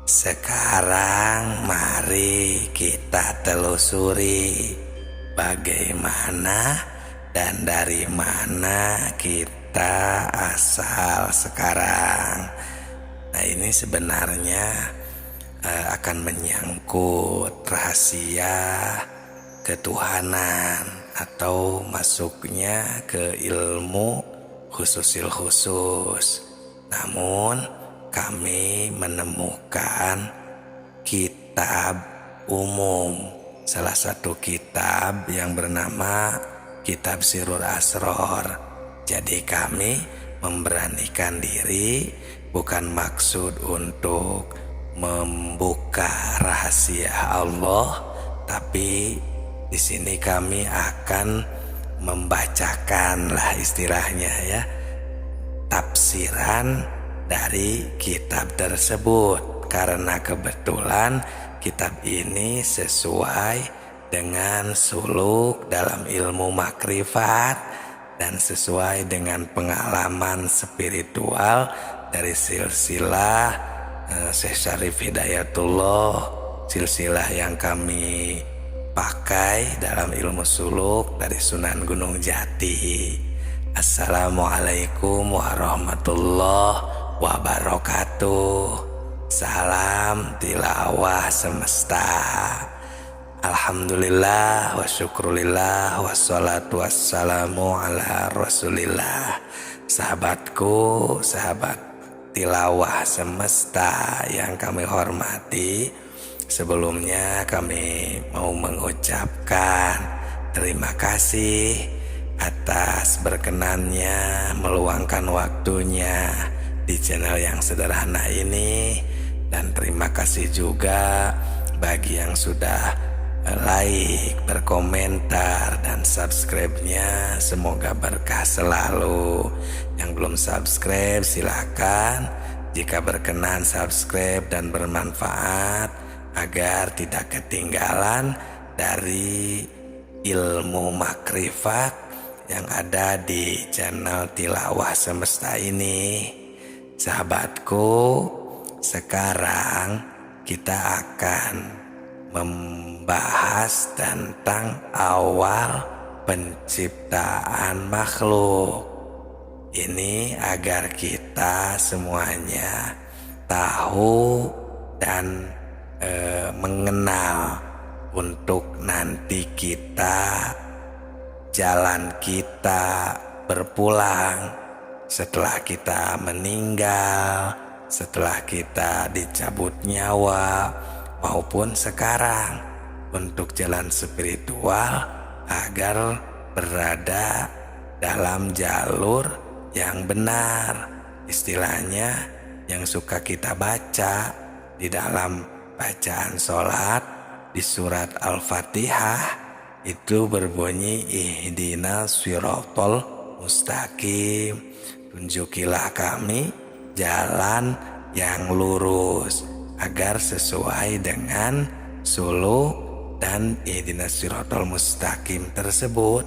Sekarang mari kita telusuri bagaimana dan dari mana kita asal sekarang. Nah, ini sebenarnya akan menyangkut rahasia ketuhanan atau masuknya ke ilmu khususil khusus. Namun kami menemukan kitab umum, salah satu kitab yang bernama Kitab Sirrul Asror. Jadi kami memberanikan diri, bukan maksud untuk membuka rahasia Allah, tapi di sini kami akan membacakan lah istilahnya ya, tafsiran dari kitab tersebut, karena kebetulan kitab ini sesuai dengan suluk dalam ilmu makrifat dan sesuai dengan pengalaman spiritual dari silsilah Syekh Syarif Hidayatullah, silsilah yang kami pakai dalam ilmu suluk dari Sunan Gunung Jati. Assalamualaikum warahmatullahi wabarakatuh. Salam tilawah semesta. Alhamdulillah wa syukrulillah wassalatu wassalamu ala rasulillah. Sahabatku, sahabat tilawah semesta yang kami hormati, sebelumnya kami mau mengucapkan terima kasih atas berkenannya meluangkan waktunya di channel yang sederhana ini, dan terima kasih juga bagi yang sudah like, berkomentar, dan subscribe-nya. Semoga berkah selalu. Yang belum subscribe silakan, jika berkenan subscribe dan bermanfaat agar tidak ketinggalan dari ilmu makrifat yang ada di channel Tilawah Semesta ini. Sahabatku, sekarang kita akan membahas tentang awal penciptaan makhluk. Ini agar kita semuanya tahu dan mengenal untuk nanti kita, jalan kita berpulang setelah kita meninggal, setelah kita dicabut nyawa, maupun sekarang, untuk jalan spiritual agar berada dalam jalur yang benar. Istilahnya yang suka kita baca di dalam bacaan sholat di surat Al-Fatihah itu berbunyi ihdinas siratal mustaqim, tunjukilah kami jalan yang lurus agar sesuai dengan suluk dan ihdinas siratal mustaqim tersebut.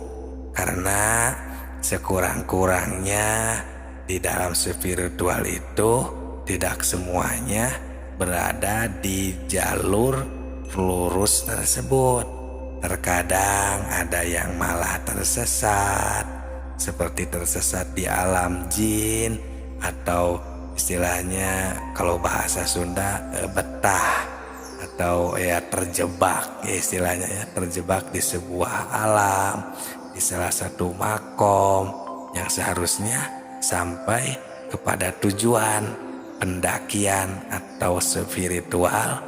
Karena sekurang-kurangnya di dalam spiritual itu tidak semuanya berada di jalur lurus tersebut. Terkadang ada yang malah tersesat, seperti tersesat di alam jin, atau istilahnya kalau bahasa Sunda betah, atau ya terjebak, ya istilahnya ya, terjebak di sebuah alam, di salah satu makom yang seharusnya sampai kepada tujuan pendakian atau spiritual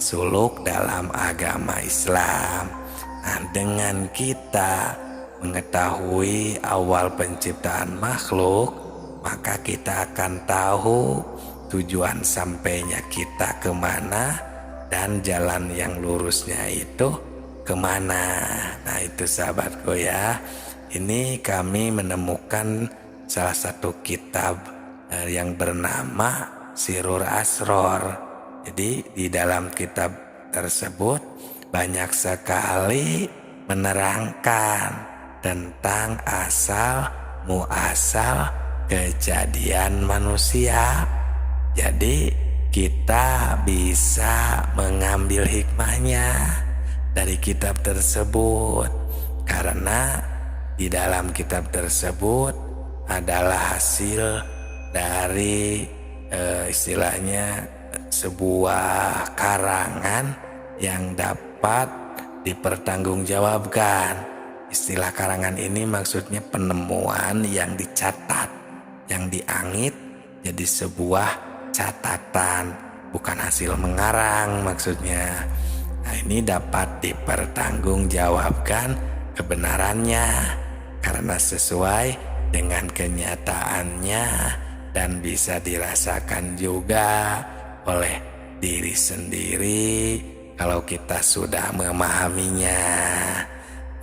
suluk dalam agama Islam. Nah, dengan kita mengetahui awal penciptaan makhluk, maka kita akan tahu tujuan sampainya kita kemana dan jalan yang lurusnya itu kemana. Nah, itu sahabatku ya, ini kami menemukan salah satu kitab yang bernama Sirrul Asror. Jadi di dalam kitab tersebut banyak sekali menerangkan tentang asal muasal kejadian manusia. Jadi kita bisa mengambil hikmahnya dari kitab tersebut, karena di dalam kitab tersebut adalah hasil dari istilahnya sebuah karangan yang dapat dipertanggungjawabkan. Istilah karangan ini maksudnya penemuan yang dicatat, yang diangit jadi sebuah catatan, bukan hasil mengarang maksudnya. Nah, ini dapat dipertanggungjawabkan kebenarannya karena sesuai dengan kenyataannya dan bisa dirasakan juga oleh diri sendiri kalau kita sudah memahaminya.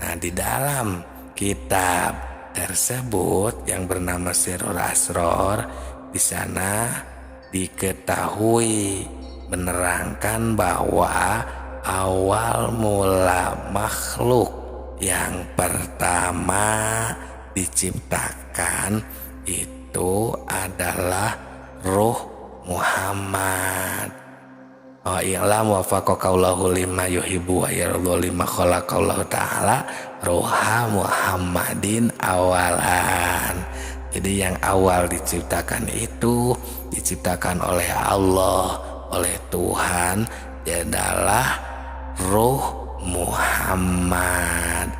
Nah, di dalam kitab tersebut yang bernama Sirrul Asror, di sana diketahui menerangkan bahwa awal mula makhluk yang pertama diciptakan itu adalah Ruh Muhammad. I'lam wafaqakallahu lima yuhibbu wa yardu lima khalaqallahu ta'ala ruha Muhammadin awalan. Jadi yang awal diciptakan itu diciptakan oleh Allah, oleh Tuhan, adalah Ruh Muhammad.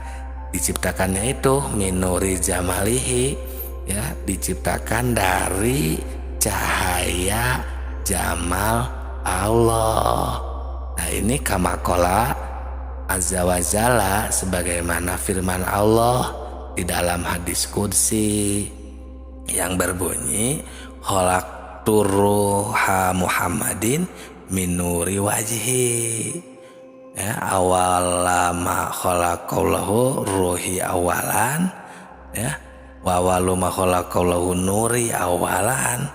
Diciptakannya itu minuri jamalihi, ya, diciptakan dari cahaya jamal Allah. Nah, ini kamakola azza wa jalla, sebagaimana firman Allah di dalam hadis qudsi yang berbunyi khalaqtur ruha Muhammadin min nuri wajhi. Ya, awalama khalaqallahu ruhi awalan, ya, wa awaluma khalaqallahu nuri awalan,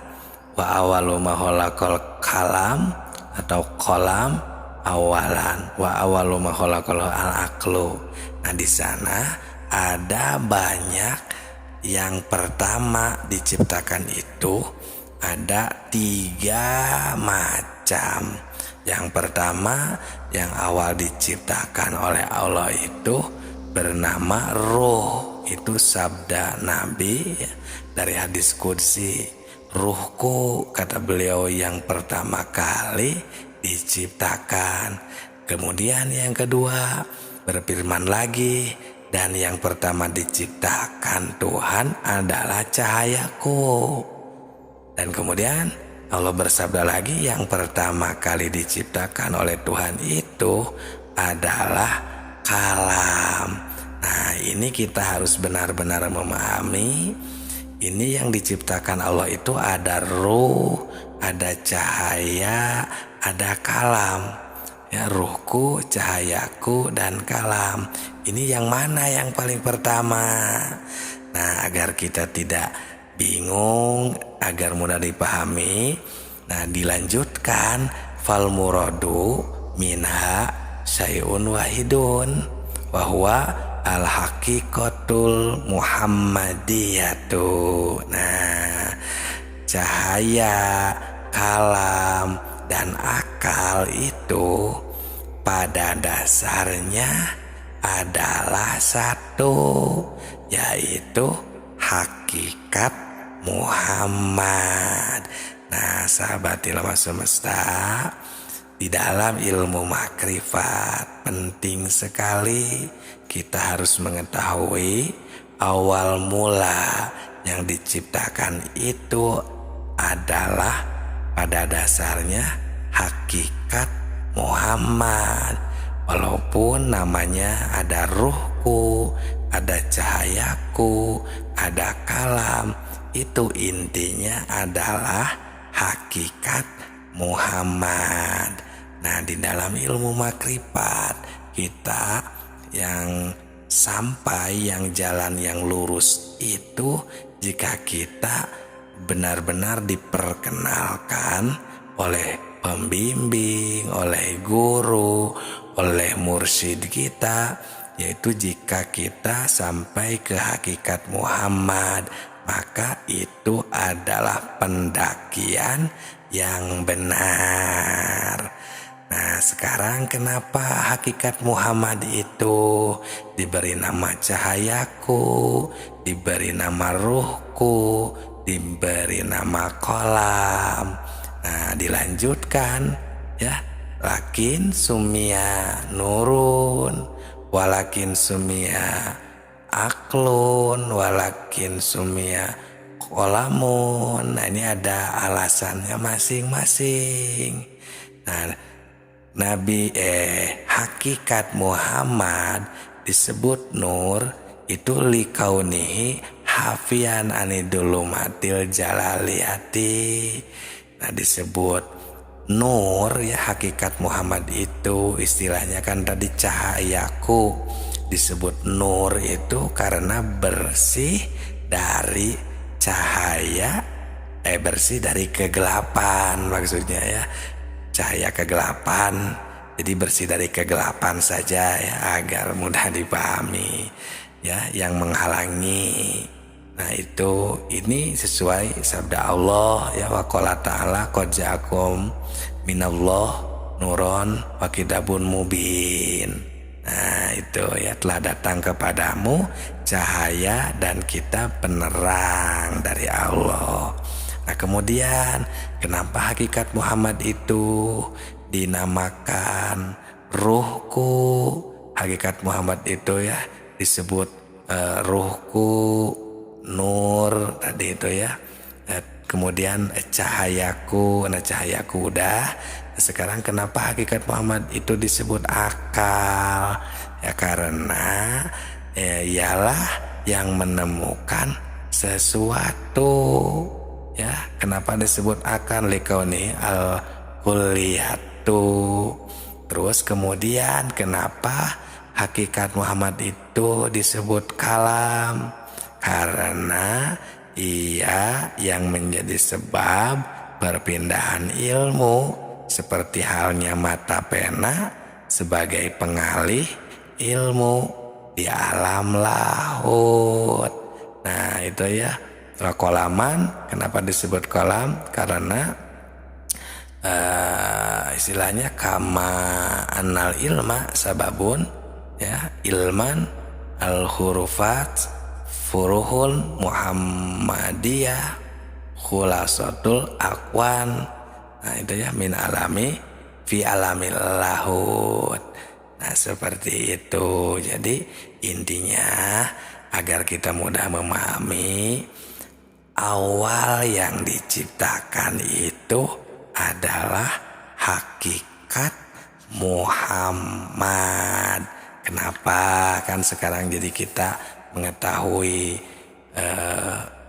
wa awaluma khalaqal kalam atau kolam awalan, wa awaluma khalaqallahu al-aqlu. Nah, di sana ada banyak yang pertama diciptakan itu ada 3 macam. Yang pertama yang awal diciptakan oleh Allah itu bernama Ruh. Itu sabda Nabi dari hadis qudsi. Ruhku, kata beliau, yang pertama kali diciptakan. Kemudian yang kedua berfirman lagi, dan yang pertama diciptakan Tuhan adalah cahayaku. Dan kemudian Allah bersabda lagi, yang pertama kali diciptakan oleh Tuhan itu adalah kalam. Nah, ini kita harus benar-benar memahami. Ini yang diciptakan Allah itu ada ruh, ada cahaya, ada kalam. Ya, ruhku, cahayaku, dan kalam. Ini yang mana yang paling pertama? Nah, agar kita tidak bingung, agar mudah dipahami, nah dilanjutkan fal muradu minha syai'un wahidun wa huwa al haqiqatul muhammadiyatu. Nah, cahaya, kalam, dan akal itu pada dasarnya adalah satu, yaitu hakikat Muhammad. Nah, sahabat ilmu semesta, di dalam ilmu makrifat penting sekali kita harus mengetahui awal mula yang diciptakan itu adalah pada dasarnya hakikat Muhammad. Walaupun namanya ada ruhku, ada cahayaku, ada kalam, itu intinya adalah hakikat Muhammad. Nah, di dalam ilmu makrifat kita yang sampai yang jalan yang lurus itu, jika kita benar-benar diperkenalkan oleh pembimbing, oleh guru, oleh mursyid kita, yaitu jika kita sampai ke hakikat Muhammad, maka itu adalah pendakian yang benar. Nah, sekarang kenapa hakikat Muhammad itu diberi nama cahayaku, diberi nama ruhku, diberi nama kolam. Nah, dilanjutkan ya, lakin sumia nurun, walakin sumia aklun, walakin sumia kolamun. Nah, ini ada alasannya masing-masing. Nah, hakikat Muhammad disebut nur itu likaunihi hafian anidulumatil jalaliyati. Nah, disebut nur ya, hakikat Muhammad itu istilahnya kan tadi cahayaku. Disebut nur itu karena bersih dari cahaya, bersih dari kegelapan maksudnya ya, cahaya kegelapan. Jadi bersih dari kegelapan saja ya, agar mudah dipahami ya, yang menghalangi. Nah, ini sesuai sabda Allah ya, wa qala ta'ala qad ja'akum minallah nuron wa kitabun mubin. Nah, itu ya, telah datang kepadamu cahaya dan kitab penerang dari Allah. Nah, kemudian kenapa hakikat Muhammad itu dinamakan ruhku? Hakikat Muhammad itu ya disebut ruhku, nur tadi itu ya. Kemudian cahayaku. Nah, cahayaku udah. Sekarang kenapa hakikat Muhammad itu disebut akal? Ya karena ialah yang menemukan sesuatu. Ya, kenapa disebut akal? Likauni al kulliyatu. Terus kemudian kenapa hakikat Muhammad itu disebut kalam? Karena ia yang menjadi sebab perpindahan ilmu, seperti halnya mata pena sebagai pengalih ilmu di alam lahut. Nah, itu ya. Kolaman, kenapa disebut kolam? Karena istilahnya kama anal ilma sababun ya, ilman al hurufat furuhul muhammadiyah khulasatul akwan. Nah, itu ya, min alami fi alamil lahut. Nah, seperti itu. Jadi intinya agar kita mudah memahami, awal yang diciptakan itu adalah hakikat Muhammad. Kenapa? Kan sekarang jadi kita mengetahui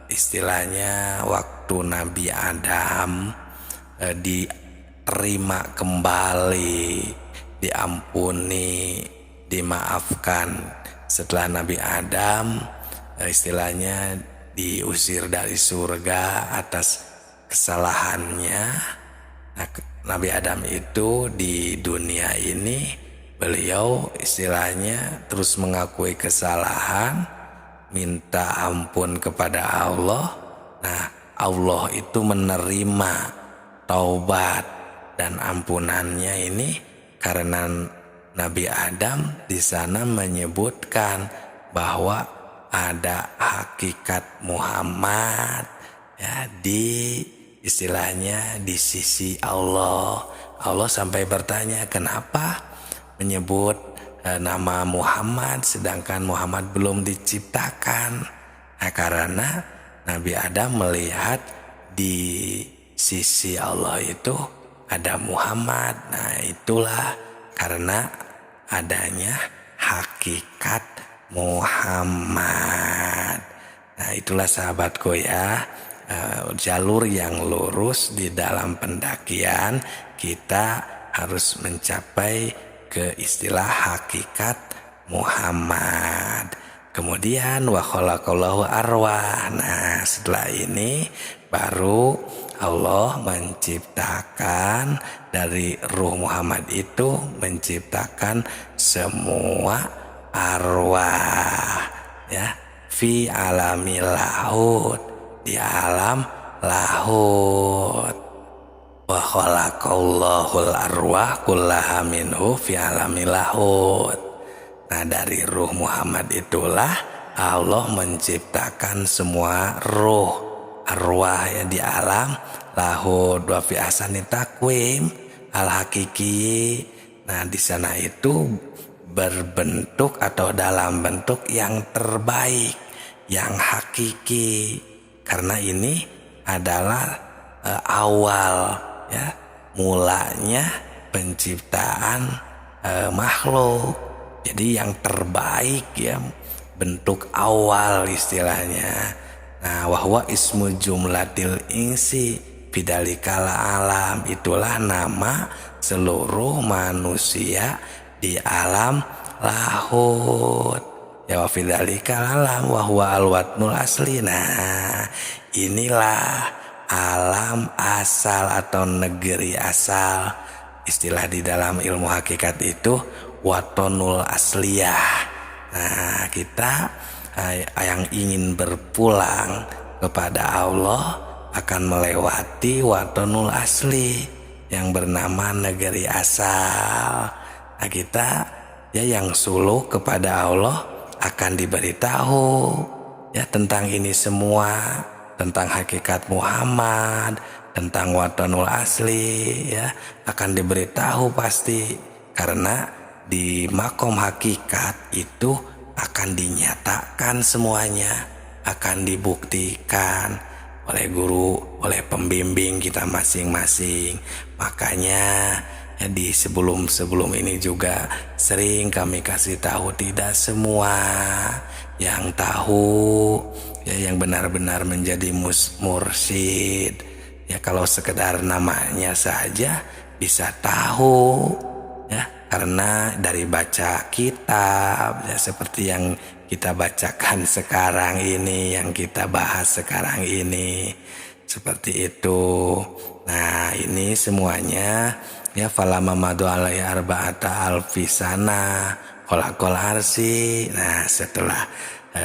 istilahnya waktu Nabi Adam diterima kembali, diampuni, dimaafkan setelah Nabi Adam istilahnya diusir dari surga atas kesalahannya. Nah, Nabi Adam itu di dunia ini beliau istilahnya terus mengakui kesalahan, minta ampun kepada Allah. Nah, Allah itu menerima taubat dan ampunannya ini karena Nabi Adam di sana menyebutkan bahwa ada hakikat Muhammad ya, di istilahnya di sisi Allah. Allah sampai bertanya, kenapa menyebut nama Muhammad sedangkan Muhammad belum diciptakan? Nah, karena Nabi Adam melihat di sisi Allah itu ada Muhammad. Nah, itulah karena adanya hakikat Muhammad. Nah, itulah sahabatku ya, jalur yang lurus di dalam pendakian. Kita harus mencapai ke istilah hakikat Muhammad. Kemudian wa khalaqallahu arwah. Nah, setelah ini baru Allah menciptakan dari ruh Muhammad itu, menciptakan semua arwah ya, fi alamil lahut, di alam lahut. Wa khalaqallahul arwah kullaha minhu fi alamil lahut. Nah, dari ruh Muhammad itulah Allah menciptakan semua ruh arwah ya di alam lahut wa fi ahsani takwim al hakiki. Nah, di sana itu berbentuk atau dalam bentuk yang terbaik, yang hakiki. Karena ini adalah awal ya, mulanya penciptaan makhluk. Jadi yang terbaik ya, bentuk awal istilahnya. Nah, wahwa ismu jumlatil insi bidalikal alam, itulah nama seluruh manusia di alam lahut. Ya wa bidalikal alam wahwa alwatnul asli. Nah, inilah alam asal atau negeri asal. Istilah di dalam ilmu hakikat itu watonul asliyah. Nah, kita yang ingin berpulang kepada Allah akan melewati watonul asli yang bernama negeri asal. Nah, kita ya yang suluh kepada Allah akan diberitahu ya tentang ini semua, tentang hakikat Muhammad, tentang watonul asli ya, akan diberitahu pasti. Karena di makom hakikat itu akan dinyatakan semuanya, akan dibuktikan oleh guru, oleh pembimbing kita masing-masing. Makanya ya, di sebelum ini juga sering kami kasih tahu, tidak semua yang tahu ya, yang benar-benar menjadi mursyid ya, kalau sekedar namanya saja bisa tahu ya, karena dari baca kitab ya, seperti yang kita bacakan sekarang ini, yang kita bahas sekarang ini, seperti itu. Nah, ini semuanya ya falama madu alai arba'ata alfisana khalaqal arsi. Nah, setelah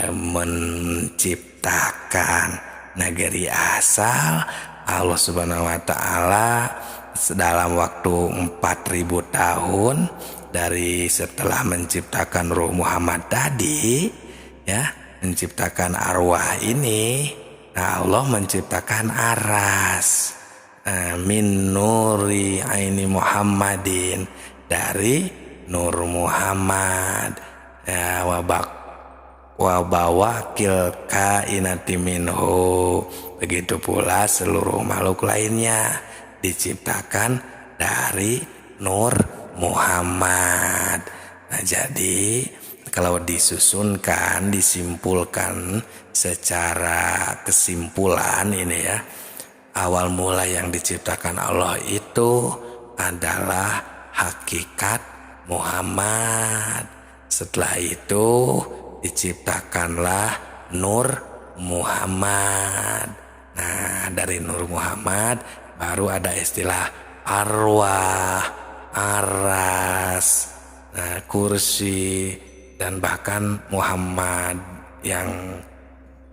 menciptakan negeri asal, Allah Subhanahu wa taala dalam waktu 4000 tahun dari setelah menciptakan ruh Muhammad tadi ya, menciptakan arwah ini. Nah, Allah menciptakan aras min nuri aini Muhammadin, dari nur Muhammad ya, wabawakil kainati minhu. Begitu pula seluruh makhluk lainnya diciptakan dari nur Muhammad. Nah, jadi kalau disusunkan, disimpulkan secara kesimpulan ini ya, awal mula yang diciptakan Allah itu adalah hakikat Muhammad. Setelah itu diciptakanlah nur Muhammad. Nah, dari nur Muhammad baru ada istilah arwah, aras, kursi, dan bahkan Muhammad yang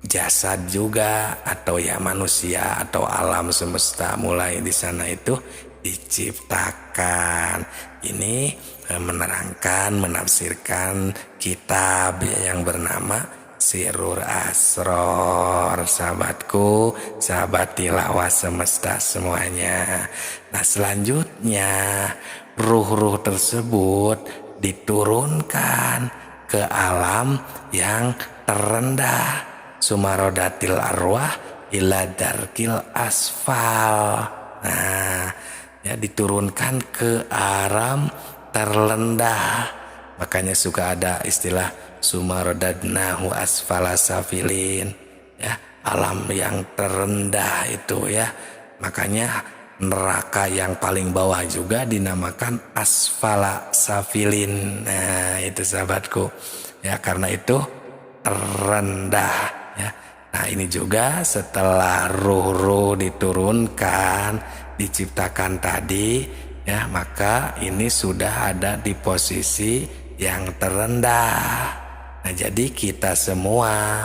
jasad juga, atau ya manusia atau alam semesta mulai di sana itu diciptakan. Ini menerangkan, menafsirkan kitab yang bernama Sirrul Asror, sahabatku, sahabat tilawah semesta semuanya. Nah, selanjutnya ruh-ruh tersebut diturunkan ke alam yang terendah, sumarodatil arwah ila darkil asfal. Nah, ya, diturunkan ke alam terlendah. Makanya suka ada istilah sumarodadnahu asfala safilin ya, alam yang terendah itu ya. Makanya neraka yang paling bawah juga dinamakan asfala safilin. Nah, itu sahabatku ya, karena itu terendah ya. Nah, ini juga setelah ruh-ruh diturunkan, diciptakan tadi ya, maka ini sudah ada di posisi yang terendah. Nah, jadi kita semua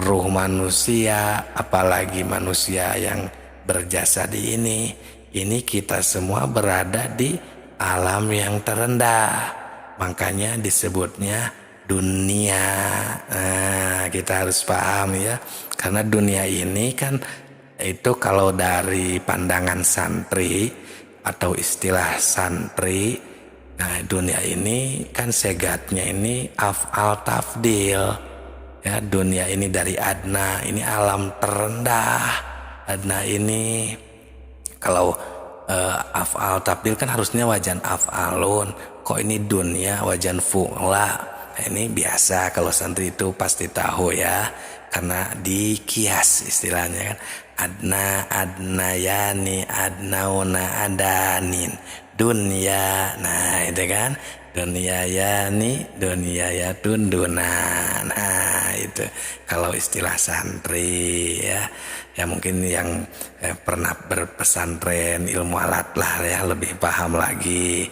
ruh manusia, apalagi manusia yang berjasa di ini ini kita semua berada di alam yang terendah. Makanya disebutnya dunia. Nah, kita harus paham ya. Karena dunia ini kan itu kalau dari pandangan santri atau istilah santri, nah dunia ini kan segatnya ini af'al tafdil. Ya, dunia ini dari adna, ini alam terendah. Adna ini kalau af'al tafdil kan harusnya wajan af'alun. Kok ini dunia wajan fu'la. Nah, ini biasa kalau santri itu pasti tahu ya. Karena dikias istilahnya kan. Adna, adnayani, adnauna, adanin. Dunia. Nah itu kan. Dunia yani, dunia ya tundunan. Nah itu kalau istilah santri ya. Ya mungkin yang pernah berpesantren ilmu alat lah ya lebih paham lagi.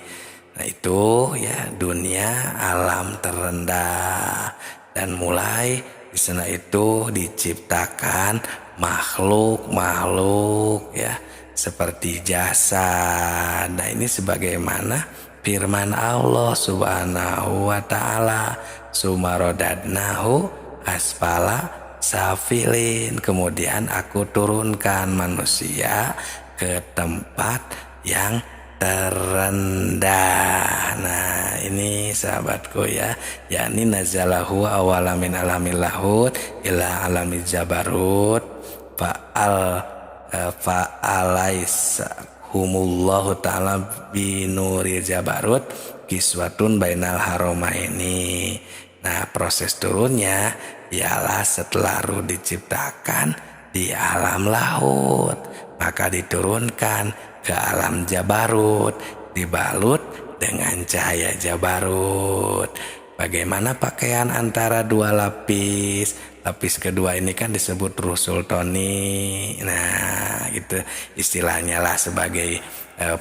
Nah itu ya dunia alam terendah. Dan mulai di sana itu diciptakan makhluk-makhluk ya seperti jasad. Nah ini sebagaimana firman Allah subhanahu wa ta'ala, sumarodadnahu asfala safilin. Kemudian aku turunkan manusia ke tempat yang terendah. Nah ini sahabatku ya, yakni nazalahu awalamin alamil lahut ila alamil jabarut fa'alaisa humullahu ta'ala binuril jabarut kiswatun bainal haromaini. Nah proses turunnya ialah setelah ruh diciptakan di alam laut, maka diturunkan ke alam jabarut, dibalut dengan cahaya jabarut. Bagaimana pakaian antara dua lapis? Lapis kedua ini kan disebut ruh sultani. Nah gitu istilahnya lah sebagai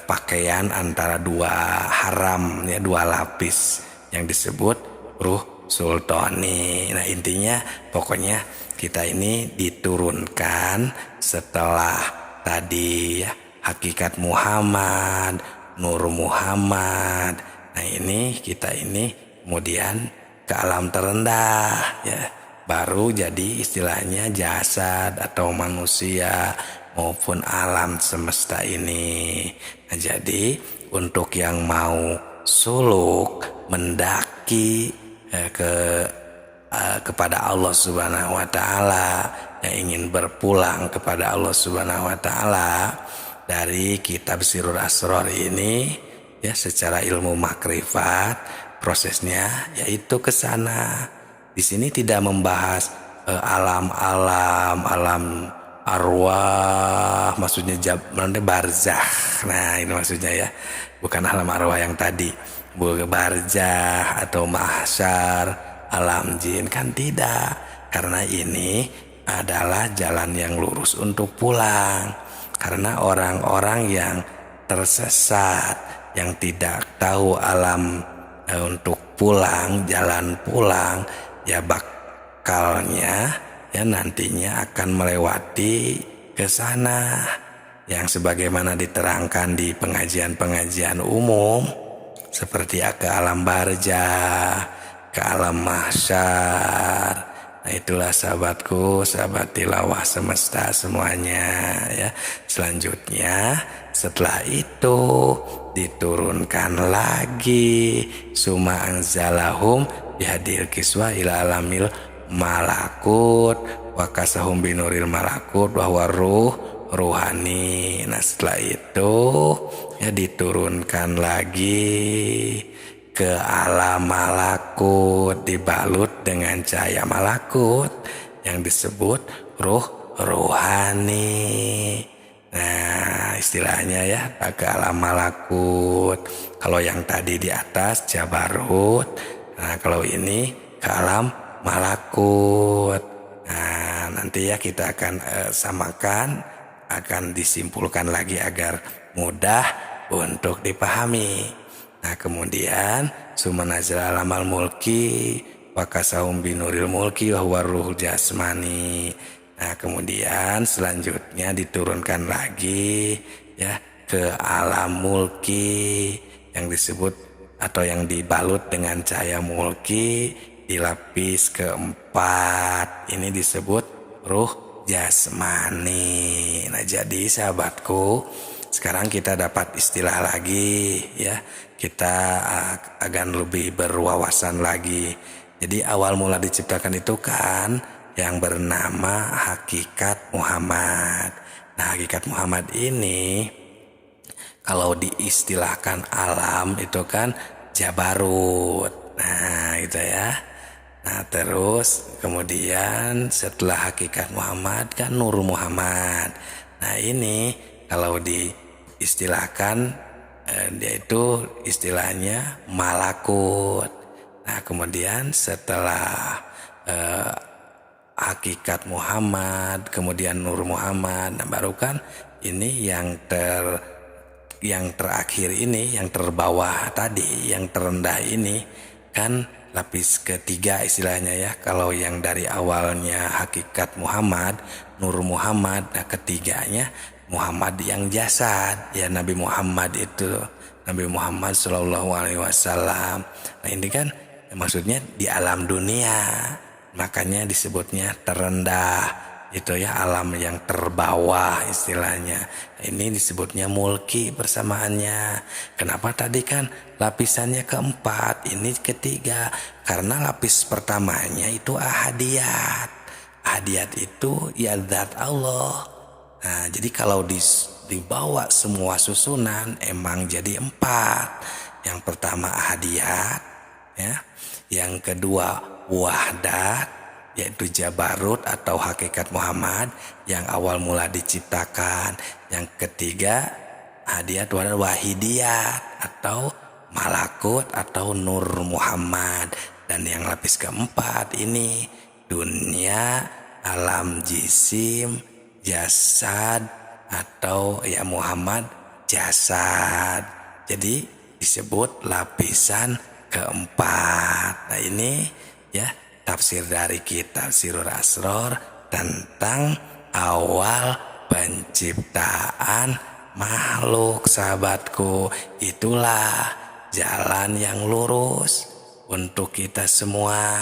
pakaian antara dua haram ya, dua lapis yang disebut ruh sultani. Nah intinya pokoknya kita ini diturunkan setelah tadi ya, hakikat Muhammad, Nur Muhammad. Nah ini kita ini kemudian ke alam terendah ya, baru jadi istilahnya jasad atau manusia maupun alam semesta ini. Nah jadi untuk yang mau suluk mendaki kepada Allah Subhanahu wa taala, yang ingin berpulang kepada Allah Subhanahu wa taala dari kitab Sirrul Asrar ini ya, secara ilmu makrifat prosesnya yaitu ke sana. Di sini tidak membahas alam arwah, maksudnya barzakh. Nah ini maksudnya ya, bukan alam arwah yang tadi, barzakh atau mahsyar, alam jin, kan tidak. Karena ini adalah jalan yang lurus untuk pulang. Karena orang-orang yang tersesat, yang tidak tahu alam untuk pulang, jalan pulang, ya bakalnya ya nantinya akan melewati ke sana yang sebagaimana diterangkan di pengajian-pengajian umum, seperti ke alam barzakh, ke alam mahsyar. Nah itulah sahabatku, sahabat tilawah semesta semuanya ya. Selanjutnya setelah itu diturunkan lagi summa anzalahum bihadil kiswa ila alamil malakut wa kasahum binuril malakut bahwa ruhani. Nah setelah itu ya diturunkan lagi ke alam malakut, dibalut dengan cahaya malakut yang disebut ruhani. Nah istilahnya ya ke alam malakut. Kalau yang tadi di atas jabarut, nah kalau ini ke alam malakut. Nah nanti ya kita akan samakan, akan disimpulkan lagi agar mudah untuk dipahami. Nah kemudian sumanazal alamal mulki wakasahum binuril mulki wa ruhul jasmani. Nah kemudian selanjutnya diturunkan lagi ya ke alam mulki yang disebut atau yang dibalut dengan cahaya mulki di lapis keempat. Ini disebut ruh jasmani. Nah, jadi sahabatku, sekarang kita dapat istilah lagi ya. Kita akan lebih berwawasan lagi. Jadi awal mula diciptakan itu kan yang bernama hakikat Muhammad. Nah, hakikat Muhammad ini kalau diistilahkan alam itu kan Jabarut. Nah, gitu ya. Nah, terus kemudian setelah hakikat Muhammad kan Nur Muhammad. Nah, ini kalau diistilahkan dia itu istilahnya malakut. Nah, kemudian setelah hakikat Muhammad, kemudian Nur Muhammad, nah baru kan ini yang terakhir ini, yang terbawah tadi, yang terendah ini kan lapis ketiga istilahnya ya. Kalau yang dari awalnya hakikat Muhammad, Nur Muhammad, nah ketiganya Muhammad yang jasad ya, Nabi Muhammad itu, Nabi Muhammad Shallallahu Alaihi Wasallam. Nah, ini kan maksudnya di alam dunia, makanya disebutnya terendah. Itu ya, alam yang terbawah istilahnya. Ini disebutnya mulki persamaannya. Kenapa tadi kan lapisannya keempat, ini ketiga? Karena lapis pertamanya itu ahadiyat. Ahadiyat itu ya zat Allah. Nah, jadi kalau dibawa semua susunan emang jadi empat. Yang pertama ahadiyat ya. Yang kedua wahdat, yaitu Jabarut atau hakikat Muhammad yang awal mula diciptakan. Yang ketiga hadiyat wahidiyat atau malakut atau Nur Muhammad. Dan yang lapis keempat ini dunia, alam jisim, jasad atau ya Muhammad jasad. Jadi disebut lapisan keempat. Nah, ini ya tafsir dari kitab Sirrul Asror tentang awal penciptaan makhluk, sahabatku. Itulah jalan yang lurus untuk kita semua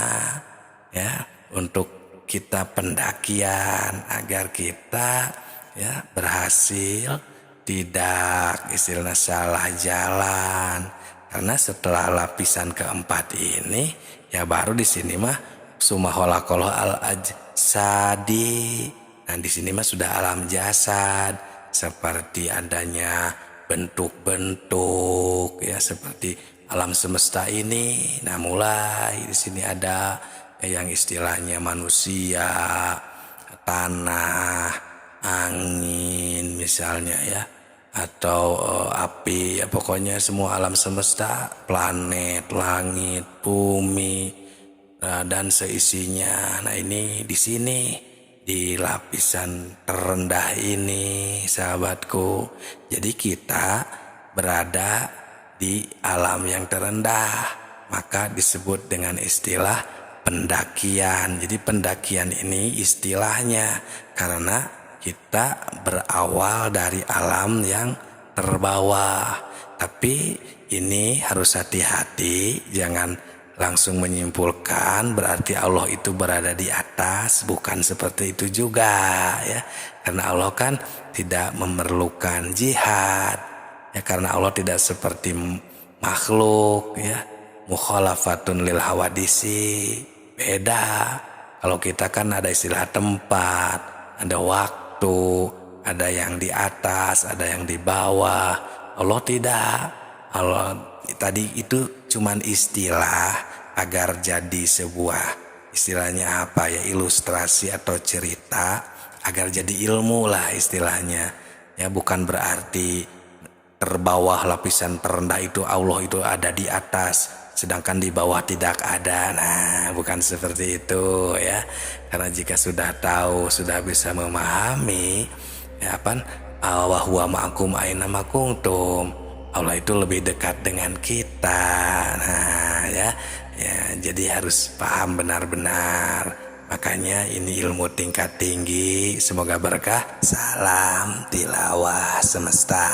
ya, untuk kita pendakian agar kita ya berhasil, tidak istilahnya salah jalan. Karena setelah lapisan keempat ini ya baru di sini mah sumaholakolo al ajsadi. Nah, di sini mah sudah alam jasad, seperti adanya bentuk-bentuk ya, seperti alam semesta ini. Nah, mulai di sini ada yang istilahnya manusia, tanah, angin misalnya ya, atau api ya, pokoknya semua alam semesta, planet, langit, bumi dan seisinya. Nah, ini di sini di lapisan terendah ini, sahabatku. Jadi kita berada di alam yang terendah, maka disebut dengan istilah pendakian. Jadi pendakian ini istilahnya karena kita berawal dari alam yang terbawah. Tapi ini harus hati-hati, jangan langsung menyimpulkan berarti Allah itu berada di atas. Bukan seperti itu juga ya. Karena Allah kan tidak memerlukan jihad ya, karena Allah tidak seperti makhluk ya. Mukhalafatun lil hawadisi, beda. Kalau kita kan ada istilah tempat, ada waktu, ada yang di atas, ada yang di bawah. Allah tidak. Allah tadi itu cuman istilah agar jadi sebuah, istilahnya apa ya, ilustrasi atau cerita agar jadi ilmu lah istilahnya ya. Bukan berarti terbawah lapisan terendah itu Allah itu ada di atas sedangkan di bawah tidak ada. Nah, bukan seperti itu ya. Karena jika sudah tahu, sudah bisa memahami ya apa, wa huwa ma'akum aina ma kuntum, Allah itu lebih dekat dengan kita. Nah ya, jadi harus paham benar-benar. Makanya ini ilmu tingkat tinggi. Semoga berkah. Salam tilawah semesta.